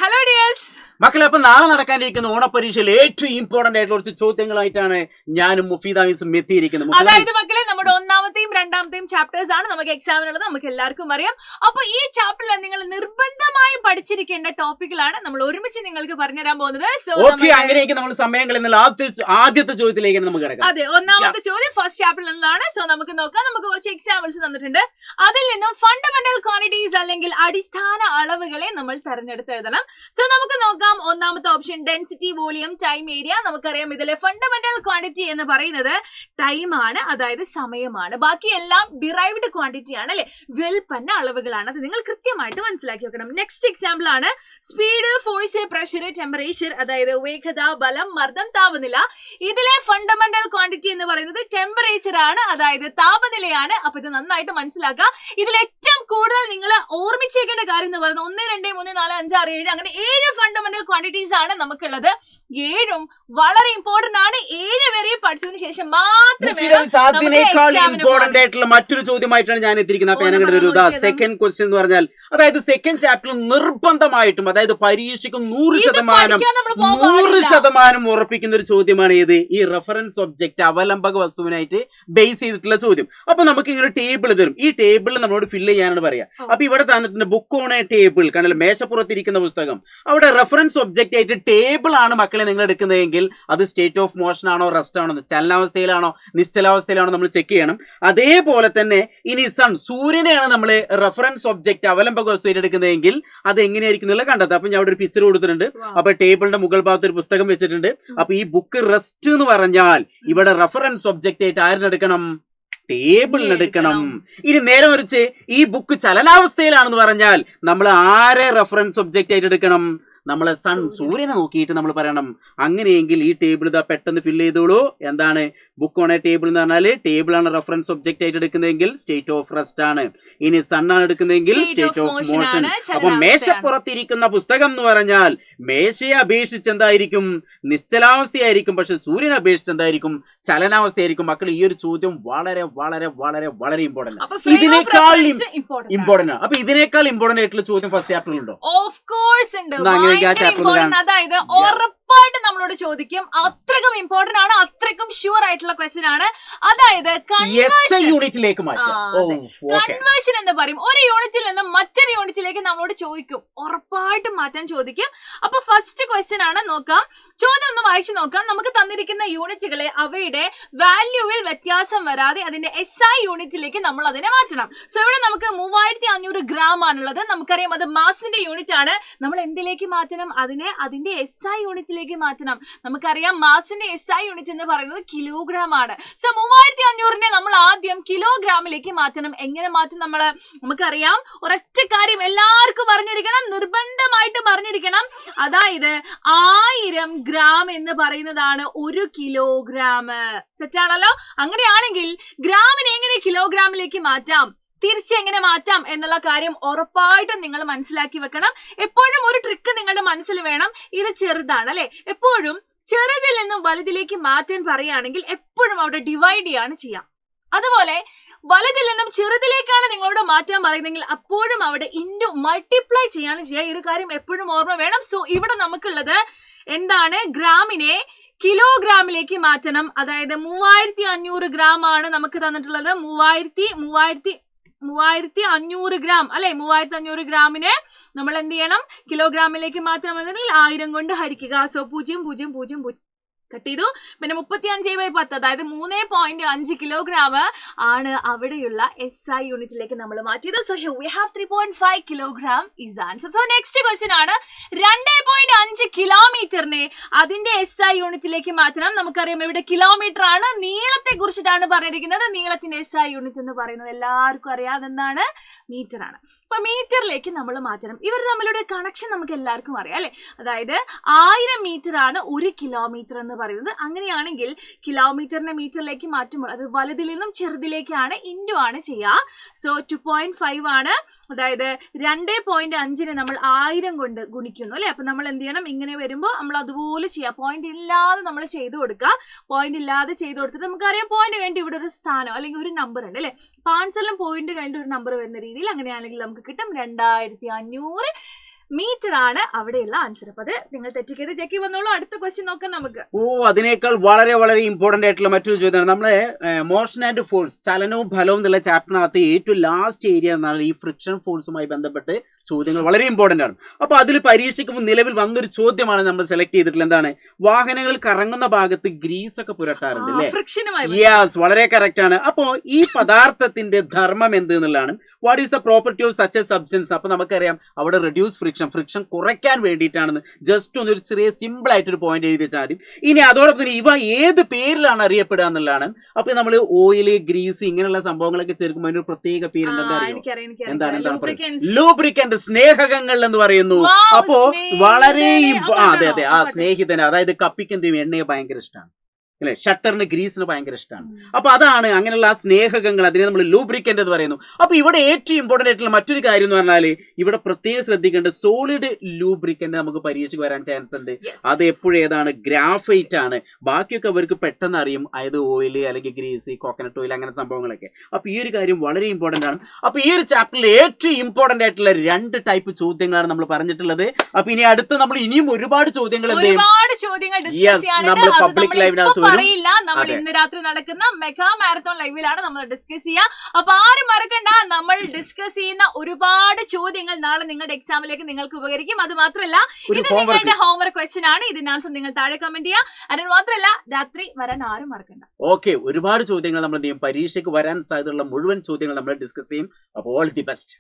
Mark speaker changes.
Speaker 1: Hello dears
Speaker 2: മക്കളെ, അപ്പൊ നാളെ നടക്കാനിരിക്കുന്ന ഓണപരീക്ഷയിൽ ഏറ്റവും ഇമ്പോർട്ടന്റ് ആയിട്ടുള്ള കുറച്ച് ചോദ്യങ്ങളായിട്ടാണ് ഞാനും മുഫീദായും എത്തിയിരിക്കുന്നത്.
Speaker 1: അതായത് മക്കളെ, നമ്മുടെ ഒന്നാമത്തെയും രണ്ടാമത്തെയും ചാപ്റ്റേഴ്സ് ആണ് നമുക്ക് എക്സാമിനുള്ളത്. നമുക്ക് എല്ലാവർക്കും അറിയാം. അപ്പൊ ഈ ചാപ്റ്ററിൽ നിങ്ങൾ നിർബന്ധമായും പഠിച്ചിരിക്കേണ്ട ടോപ്പിക്കുകളാണ് നമ്മൾ ഒരുമിച്ച് നിങ്ങൾക്ക് പറഞ്ഞുതരാൻ പോകുന്നത്.
Speaker 2: അങ്ങനെയൊക്കെ നമ്മൾ സമയം കളയുന്ന ആദ്യത്തെ ചോദ്യത്തിലേക്ക് നമുക്ക് കിടക്കാം.
Speaker 1: അതെ, ഒന്നാമത്തെ ചോദ്യം ഫസ്റ്റ് ചാപ്റ്ററിൽ നിന്നാണ്. സോ നമുക്ക് നോക്കാം. നമുക്ക് കുറച്ച് എക്സാമ്പിൾസ് തന്നിട്ടുണ്ട്. അതിൽ നിന്നും ഫണ്ടമെന്റൽ ക്വാണ്ടിറ്റീസ് അല്ലെങ്കിൽ അടിസ്ഥാന അളവുകളെ നമ്മൾ തെരഞ്ഞെടുത്ത് എഴുതണം. സോ നമുക്ക് നോക്കാം. ഒന്നാമത്തെ option density, volume, time, area. നമുക്കറിയാം ഇതിലെ ഫണ്ടമെന്റൽ ക്വാണ്ടിറ്റി എന്ന് പറയുന്നത് ടൈം ആണ്, അതായത് സമയമാണ്. ബാക്കിയെല്ലാം ഡിറൈവ്ഡ് ക്വാണ്ടിറ്റി ആണ്, അല്ലെ, വ്യുൽപ്പന്ന അളവുകളാണ്. അത് നിങ്ങൾ കൃത്യമായിട്ട് മനസ്സിലാക്കി വെക്കണം. നെക്സ്റ്റ് എക്സാമ്പിൾ ആണ് സ്പീഡ്, ഫോഴ്സ്, പ്രഷർ, ടെമ്പറേച്ചർ, അതായത് വേഗത, ബലം, മർദ്ദം, താപനില. ഇതിലെ ഫണ്ടമെന്റൽ ക്വാണ്ടിറ്റി എന്ന് പറയുന്നത് ടെമ്പറേച്ചർ ആണ്, അതായത് താപനിലയാണ്. അപ്പൊ ഇത് നന്നായിട്ട് മനസ്സിലാക്കുക. ഇതിൽ ഏറ്റവും കൂടുതൽ നിങ്ങൾ ഓർമ്മിച്ചേക്കേണ്ട കാര്യം എന്ന് പറയുന്നത് 1, 2, 3, 4, 5, 6, 7 അങ്ങനെ 7 ഫണ്ടമെന്റൽ ക്വാണ്ടിറ്റീസ് ആണ് നമുക്കുള്ളത്. 7ഉം വളരെ ഇമ്പോർട്ടന്റ് ആണ്. 7 വരെ പഠിച്ചതിന് ശേഷം മാത്രമേ
Speaker 2: ഇമ്പോർട്ടന്റ് ആയിട്ടുള്ള മറ്റൊരു ചോദ്യമായിട്ടാണ് ഞാൻ എത്തിയിരിക്കുന്നത്. സെക്കൻഡ് ക്വസ്റ്റ്യൻ എന്ന് പറഞ്ഞാൽ, അതായത് സെക്കൻഡ് ചാപ്റ്ററിൽ നിർബന്ധമായിട്ടും, അതായത് പരീക്ഷയ്ക്ക് 100% ഉറപ്പിക്കുന്ന ഒരു ചോദ്യമാണ് ഏത്? ഈ റെഫറൻസ് ഒബ്ജക്റ്റ് അവലംബക വസ്തുവിനായിട്ട് ബേസ് ചെയ്തിട്ടുള്ള ചോദ്യം. അപ്പൊ നമുക്ക് ഇങ്ങനെ ടേബിൾ തരും. ഈ ടേബിളിൽ നമ്മളോട് ഫില്ല് ചെയ്യാനാണ് പറയാ. അപ്പൊ ഇവിടെ തന്നിട്ടുണ്ട് ബുക്ക് ഓൺ എ ടേബിൾ. കണ്ടല്ലോ, മേശപ്പുറത്തിരിക്കുന്ന പുസ്തകം. അവിടെ റെഫറൻസ് ഒബ്ജക്റ്റ് ആയിട്ട് ടേബിൾ ആണ് മക്കളെ നിങ്ങൾ എടുക്കുന്നതെങ്കിൽ അത് സ്റ്റേറ്റ് ഓഫ് മോഷൻ ആണോ, റെസ്റ്റ് ആണോ, ചലനാവസ്ഥയിലാണോ, നിശ്ചലാവസ്ഥയിലാണോ നമ്മൾ ചെക്ക് ചെയ്യണം. അതേപോലെ തന്നെ ഇനി സൂര്യനെയാണ് നമ്മൾ റെഫറൻസ് ഒബ്ജക്റ്റ് അവലംബക വസ്തുവായിട്ട് എടുക്കുന്നതെങ്കിൽ അത് എങ്ങനെയായിരിക്കും എന്നുള്ളത് കണ്ടെത്താം. അപ്പൊ ഞാൻ അവിടെ ഒരു പിക്ചർ കൊടുത്തിട്ടുണ്ട്. അപ്പൊ ടേബിളിന്റെ മുകൾ ഭാഗത്ത് ഒരു പുസ്തകം വെച്ചിട്ടുണ്ട്. അപ്പൊ ഈ ബുക്ക് റെസ്റ്റ് എന്ന് പറഞ്ഞാൽ ഇവിടെ റെഫറൻസ് ഒബ്ജക്റ്റ് ആയിട്ട് ആരിനെടുക്കണം? ടേബിളിനെടുക്കണം. ഇനി നേരെ മറിച്ച് ഈ ബുക്ക് ചലനാവസ്ഥയിലാണെന്ന് പറഞ്ഞാൽ നമ്മൾ ആരെ റെഫറൻസ് ഒബ്ജക്റ്റ് ആയിട്ട് എടുക്കണം? നമ്മളെ സൂര്യനെ നോക്കിയിട്ട് നമ്മൾ പറയണം. അങ്ങനെയെങ്കിൽ ഈ ടേബിൾ ഇതാ പെട്ടെന്ന് ഫില്ല് ചെയ്തോളൂ. എന്താണ് ബുക്ക് ഓൺ എ ടേബിൾ എന്ന് പറഞ്ഞാല് ടേബിൾ ആണ് റെഫറൻസ് ഒബ്ജക്റ്റ് ആയിട്ട് എടുക്കുന്നതെങ്കിൽ സ്റ്റേറ്റ് ഓഫ് റെസ്റ്റ് ആണ്. ഇനി സൺ ആണ് എടുക്കുന്നതെങ്കിൽ സ്റ്റേറ്റ് ഓഫ് മോഷൻ. അപ്പൊ മേശപ്പുറത്തിരിക്കുന്ന പുസ്തകം എന്ന് പറഞ്ഞാൽ മേശയെ അപേക്ഷിച്ച് എന്തായിരിക്കും? നിശ്ചലാവസ്ഥയായിരിക്കും. പക്ഷെ സൂര്യനെ അപേക്ഷിച്ച് എന്തായിരിക്കും? ചലനാവസ്ഥയായിരിക്കും. മക്കൾ, ഈ ഒരു ചോദ്യം വളരെ വളരെ വളരെ വളരെ ഇമ്പോർട്ടന്റ് ആണ്. ഇതിനേക്കാൾ ഇമ്പോർട്ടന്റ് ആണ്. അപ്പൊ ഇതിനേക്കാൾ ഇമ്പോർട്ടന്റ് ആയിട്ടുള്ള ചോദ്യം ഫസ്റ്റ് ചാപ്റ്ററിൽ ഉണ്ടോ?
Speaker 1: ഓഫ് കോഴ്സ് ഉണ്ട്. അതായത് ഉറപ്പായിട്ട് നമ്മളോട് ചോദിക്കും. അത്രക്കും ഇമ്പോർട്ടന്റ് ആണ്, അത്രക്കും ഷുവർ ആയിട്ടുള്ള ക്വസ്റ്റ്യൻ ആണ്. അതായത് കൺവേർഷൻ എന്ന് പറയും. ഒരു യൂണിറ്റിൽ നിന്ന് മറ്റൊരു യൂണിറ്റിലേക്ക് നമ്മളോട് ചോദിക്കും. ഉറപ്പായിട്ടും മാറ്റാൻ ചോദിക്കും. അപ്പൊ ഫസ്റ്റ് ക്വസ്റ്റ്യൻ ആണ്. നോക്കാം, ചോദ്യം ഒന്ന് വായിച്ചു നോക്കാം. നമുക്ക് തന്നിരിക്കുന്ന യൂണിറ്റുകളെ അവയുടെ വാല്യൂവിൽ വ്യത്യാസം വരാതെ അതിന്റെ SI യൂണിറ്റിലേക്ക് നമ്മൾ അതിനെ മാറ്റണം. സോ ഇവിടെ നമുക്ക് 3500 ഗ്രാം ആണുള്ളത്. നമുക്കറിയാം അത് മാസിന്റെ യൂണിറ്റ് ആണ്. നമ്മൾ എന്തിലേക്ക് മാറ്റണം? അതിന്റെ SI യൂണിറ്റിലേക്ക് മാറ്റണം. നമുക്കറിയാം മാസിന്റെ SI യൂണിറ്റ് എന്ന് പറയുന്നത് കിലോഗ്രാം ആണ്. സോ 3500നെ നമ്മൾ ആദ്യം കിലോഗ്രാമിലേക്ക് മാറ്റണം. എങ്ങനെ മാറ്റും? നമുക്കറിയാം ഒരൊറ്റ കാര്യം എല്ലാവർക്കും പറഞ്ഞിരിക്കണം, നിർബന്ധമായിട്ട് പറഞ്ഞിരിക്കണം. അതായത് 1000 ഗ്രാം എന്ന് പറയുന്നതാണ് 1 കിലോഗ്രാം. സെറ്റാണല്ലോ? അങ്ങനെയാണെങ്കിൽ ഗ്രാമിനെ എങ്ങനെ കിലോഗ്രാമിലേക്ക് മാറ്റാം, തിരിച്ചെങ്ങനെ മാറ്റാം എന്നുള്ള കാര്യം ഉറപ്പായിട്ടും നിങ്ങൾ മനസ്സിലാക്കി വെക്കണം. എപ്പോഴും ഒരു ട്രിക്ക് നിങ്ങളുടെ മനസ്സിൽ വേണം. ഇത് ചെറുതാണ്, അല്ലെ? എപ്പോഴും ചെറുതിൽ നിന്നും വലുതിലേക്ക് മാറ്റാൻ പറയുകയാണെങ്കിൽ എപ്പോഴും അവിടെ ഡിവൈഡ് ചെയ്യാണ് ചെയ്യാം. അതുപോലെ വലുതിൽ നിന്നും ചെറുതിലേക്കാണ് നിങ്ങളോട് മാറ്റാൻ പറയുന്നതെങ്കിൽ അപ്പോഴും അവിടെ മൾട്ടിപ്ലൈ ചെയ്യാണ് ചെയ്യുക. ഈ ഒരു കാര്യം എപ്പോഴും ഓർമ്മ വേണം. സോ ഇവിടെ നമുക്കുള്ളത് എന്താണ്? ഗ്രാമിനെ കിലോഗ്രാമിലേക്ക് മാറ്റണം. അതായത് 3500 ഗ്രാം ആണ് നമുക്ക് തന്നിട്ടുള്ളത്. 3500 ഗ്രാം, അല്ലെ? 3500 ഗ്രാമിനെ നമ്മൾ എന്ത് ചെയ്യണം? കിലോഗ്രാമിലേക്ക് മാറ്റണമെന്നുണ്ടെങ്കിൽ 1000 കൊണ്ട് ഹരിക്കുക. സോ 0.00 കട്ട് ചെയ്തു. പിന്നെ 35/10, അതായത് 3.5 കിലോഗ്രാം ആണ് അവിടെയുള്ള SI യൂണിറ്റിലേക്ക് നമ്മൾ മാറ്റിയത്. So here we have 3.5 kilogram is the answer. So next question ആണ് 2.5 കിലോമീറ്ററിനെ അതിന്റെ SI യൂണിറ്റിലേക്ക് മാറ്റണം. നമുക്കറിയാം ഇവിടെ കിലോമീറ്റർ ആണ്. നീളത്തെ കുറിച്ചിട്ടാണ് പറഞ്ഞിരിക്കുന്നത്. നീളത്തിന്റെ SI യൂണിറ്റ് എന്ന് പറയുന്നത് എല്ലാവർക്കും അറിയാം, എന്താണ്? മീറ്റർ ആണ്. അപ്പൊ മീറ്ററിലേക്ക് നമ്മൾ മാറ്റണം. ഇവർ തമ്മിലൊരു കണക്ഷൻ നമുക്ക് എല്ലാവർക്കും അറിയാം, അല്ലെ? അതായത് 1000 മീറ്റർ ആണ് 1 കിലോമീറ്റർ എന്ന് പറയുന്നത്. അങ്ങനെയാണെങ്കിൽ കിലോമീറ്ററിനെ മീറ്ററിലേക്ക് മാറ്റുമ്പോൾ അത് വലുതിൽ നിന്നും ചെറുതിലേക്കാണ്, ഇൻഡു ആണ് ചെയ്യുക. സോ 2.5 ആണ്. അതായത് 2.5നെ നമ്മൾ 1000 കൊണ്ട് ഗുണിക്കുന്നു, അല്ലെ? അപ്പൊ നമ്മൾ എന്ത് ചെയ്യണം? ഇങ്ങനെ വരുമ്പോൾ നമ്മൾ അതുപോലെ ചെയ്യാം. പോയിന്റ് ഇല്ലാതെ നമ്മൾ ചെയ്തു കൊടുക്കുക. പോയിന്റ് ഇല്ലാതെ ചെയ്തു കൊടുത്തിട്ട് നമുക്കറിയാം പോയിന്റ് കഴിഞ്ഞിട്ട് ഇവിടെ ഒരു സ്ഥാനം അല്ലെങ്കിൽ ഒരു നമ്പർ ഉണ്ട്, അല്ലെ? അപ്പൊ ആൻസറിലും പോയിന്റ് കഴിഞ്ഞിട്ട് ഒരു നമ്പർ വരുന്ന രീതിയിൽ അങ്ങനെയാണെങ്കിൽ നമുക്ക് കിട്ടും 2500 മീറ്റർ ആണ് അവിടെയുള്ള ആൻസർ. അപ്പൊ അത് നിങ്ങൾ തെറ്റിക്കരുത്. ജക്കി വന്നോളൂ, അടുത്ത ക്വസ്റ്റ്യൻ നോക്കാം നമുക്ക്.
Speaker 2: അതിനേക്കാൾ വളരെ വളരെ ഇമ്പോർട്ടന്റ് ആയിട്ടുള്ള മറ്റൊരു ചോദ്യമാണ്. നമ്മളെ മോഷൻ ആൻഡ് ഫോഴ്സ്, ചലനവും ഫലവും എന്നുള്ള ചാപ്റ്ററിനകത്ത് ഏറ്റവും ലാസ്റ്റ് ഏരിയ എന്നാണ് ഈ ഫ്രിക്ഷൻ ഫോഴ്സുമായി ബന്ധപ്പെട്ട് ചോദ്യങ്ങൾ വളരെ ഇമ്പോർട്ടന്റ് ആണ്. അപ്പൊ അതിൽ പരീക്ഷയ്ക്ക് നിലവിൽ വന്നൊരു ചോദ്യമാണ് നമ്മൾ സെലക്ട് ചെയ്തിട്ടുള്ളത്. എന്താണ്? വാഹനങ്ങൾ കറങ്ങുന്ന ഭാഗത്ത് ഗ്രീസ് ഒക്കെ പുരട്ടാറുണ്ട് അല്ലേ? യെസ്, വളരെ കറക്റ്റ് ആണ്. അപ്പോ ഈ പദാർത്ഥത്തിന്റെ ധർമ്മം എന്ത് എന്നുള്ളതാണ്. What is the property of such A substance? അപ്പൊ നമുക്കറിയാം അവിടെ റെഡ്യൂസ് ഫ്രിക്ഷൻ കുറയ്ക്കാൻ വേണ്ടിയിട്ടാണെന്ന് ജസ്റ്റ് ഒന്നൊരു ചെറിയ സിമ്പിൾ ആയിട്ടൊരു പോയിന്റ് എഴുതി വെച്ചാൽ മതി. ഇനി അതോടൊപ്പം തന്നെ ഇവ ഏത് പേരിലാണ് അറിയപ്പെടുക എന്നുള്ളതാണ്. അപ്പൊ നമ്മൾ ഓയില്, ഗ്രീസ് ഇങ്ങനെയുള്ള സംഭവങ്ങളൊക്കെ ചേർക്കുമ്പോൾ അതിനൊരു പ്രത്യേക പേരുണ്ട്. എന്താണ്? ലൂബ്രിക്കന്റ്, സ്നേഹകങ്ങൾ എന്ന് പറയുന്നു. അപ്പോ വളരെ അതെ ആ സ്നേഹിതന്, അതായത് കപ്പിക്ക് എന്ത് ചെയ്യും, എണ്ണയെ ഭയങ്കര ഇഷ്ടമാണ് അല്ലെ, ഷട്ടറിന് ഗ്രീസിന് ഭയങ്കര ഇഷ്ടമാണ്. അപ്പൊ അതാണ് അങ്ങനെയുള്ള ആ സ്നേഹകങ്ങൾ, അതിനെ നമ്മൾ ലൂബ്രിക്കന്റ് എന്ന് പറയുന്നു. അപ്പൊ ഇവിടെ ഏറ്റവും ഇമ്പോർട്ടന്റ് ആയിട്ടുള്ള മറ്റൊരു കാര്യം എന്ന് പറഞ്ഞാല് ഇവിടെ പ്രത്യേകം ശ്രദ്ധിക്കേണ്ടത് സോളിഡ് ലൂബ്രിക്കന്റ് നമുക്ക് പരീക്ഷയ്ക്ക് വരാൻ ചാൻസ് ഉണ്ട്. അത് എപ്പോഴും ഏതാണ്? ഗ്രാഫൈറ്റ് ആണ്. ബാക്കിയൊക്കെ അവർക്ക് പെട്ടെന്ന് അറിയും, അതായത് ഓയില് അല്ലെങ്കിൽ ഗ്രീസ്, കോക്കനട്ട് ഓയിൽ അങ്ങനെ സംഭവങ്ങളൊക്കെ. അപ്പൊ ഈ ഒരു കാര്യം വളരെ ഇമ്പോർട്ടന്റ് ആണ്. അപ്പൊ ഈ ഒരു ചാപ്റ്ററിൽ ഏറ്റവും ഇമ്പോർട്ടന്റ് ആയിട്ടുള്ള 2 ടൈപ്പ് ചോദ്യങ്ങളാണ് നമ്മൾ പറഞ്ഞിട്ടുള്ളത്. അപ്പൊ ഇനി അടുത്ത് നമ്മൾ ഇനിയും ഒരുപാട് ചോദ്യങ്ങൾ നമ്മൾ പബ്ലിക് ലൈവിനകത്ത്
Speaker 1: അറിയില്ല. നമ്മൾ ഇന്ന് രാത്രി നടക്കുന്ന മെഗാ മാരത്തോൺ ലൈവിലാണ് നമ്മൾ ഡിസ്കസ് ചെയ്യുക. അപ്പൊ ആരും മറക്കണ്ട, നമ്മൾ ഡിസ്കസ് ചെയ്യുന്ന ഒരുപാട് ചോദ്യങ്ങൾ നാളെ നിങ്ങളുടെ എക്സാമിലേക്ക് നിങ്ങൾക്ക് ഉപകരിക്കും. അത് മാത്രമല്ല, ഇത് നിങ്ങളുടെ ഹോംവർക്ക് ക്വസ്റ്റ്യൻ ആണ്. ഇതിന്റെ ആൻസർ നിങ്ങൾ താഴെ കമന്റ് ചെയ്യുക. അതിന് മാത്രമല്ല, രാത്രി വരാൻ ആരും മറക്കണ്ട.
Speaker 2: ഓക്കെ, ഒരുപാട് ചോദ്യങ്ങൾ നമ്മൾ എന്ത് ചെയ്യും, പരീക്ഷയ്ക്ക് വരാൻ സാധ്യതയുള്ള മുഴുവൻ ചോദ്യങ്ങൾ നമ്മൾ ഡിസ്കസ് ചെയ്യും. അപ്പോൾ ഓൾ ദി ബെസ്റ്റ്.